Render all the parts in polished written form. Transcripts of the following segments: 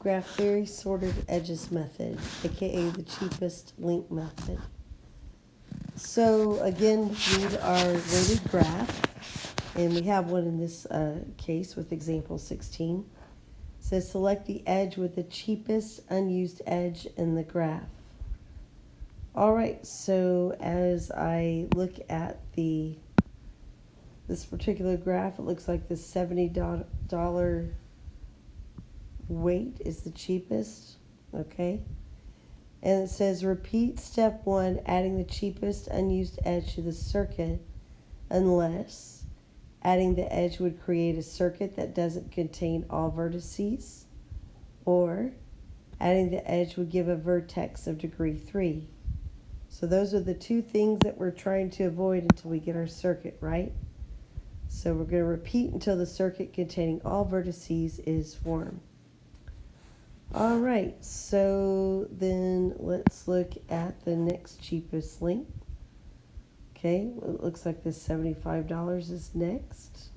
Graph theory sorted edges method, aka the cheapest link method. So again, we need our weighted graph, and we have one in this case with example 16. It says select the edge with the cheapest unused edge in the graph. All right, so as I look at this particular graph, it looks like the $70 weight is the cheapest, okay? And it says repeat step 1, adding the cheapest unused edge to the circuit unless adding the edge would create a circuit that doesn't contain all vertices, or adding the edge would give a vertex of degree 3. So those are the two things that we're trying to avoid until we get our circuit, right? So we're going to repeat until the circuit containing all vertices is formed. All right, so then let's look at the next cheapest link. Okay, well, it looks like this $75 is next.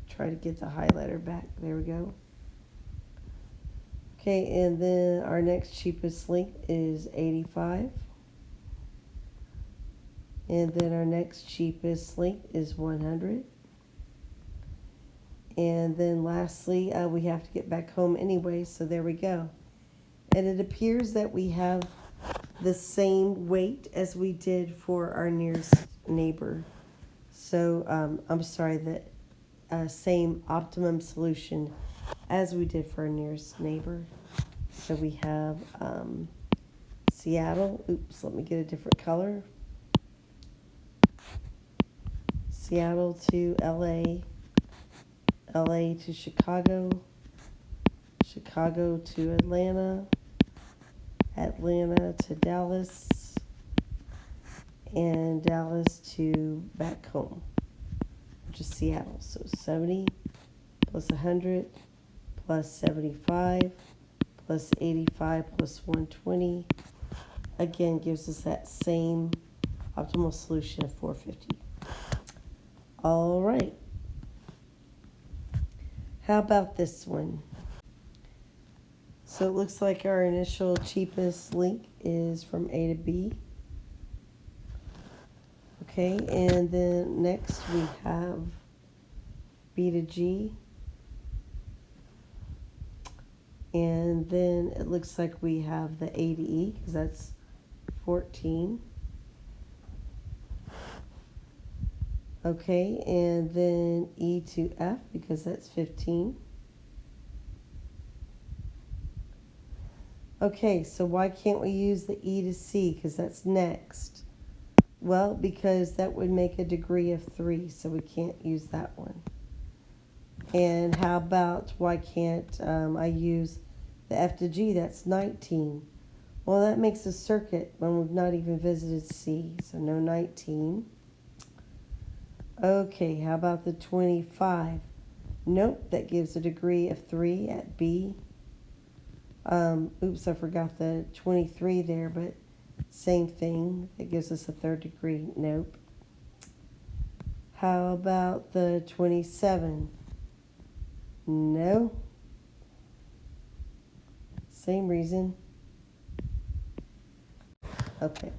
Try to get the highlighter back. There we go. Okay, and then our next cheapest link is $85. And then our next cheapest link is $100. And then lastly, we have to get back home anyway, so there we go. And it appears that we have the same weight as we did for our nearest neighbor. So, I'm sorry, the same optimum solution as we did for our nearest neighbor. So we have Seattle. Oops, let me get a different color. Seattle to LA. LA to Chicago, Chicago to Atlanta, Atlanta to Dallas, and Dallas to back home, which is Seattle. So 70 plus 100 plus 75 plus 85 plus 120, again gives us that same optimal solution of 450. All right. How about this one? So it looks like our initial cheapest link is from A to B. Okay, and then next we have B to G. And then it looks like we have the A to E, because that's 14. Okay, and then E to F, because that's 15. Okay, so why can't we use the E to C, because that's next? Well, because that would make a degree of 3, so we can't use that one. And how about why can't I use the F to G, that's 19? Well, that makes a circuit when we've not even visited C, so no 19. Okay, how about the 25? Nope, that gives a degree of 3 at B. Oops, I forgot the 23 there, but same thing. That gives us a third degree. Nope. How about the 27? No. Same reason. Okay.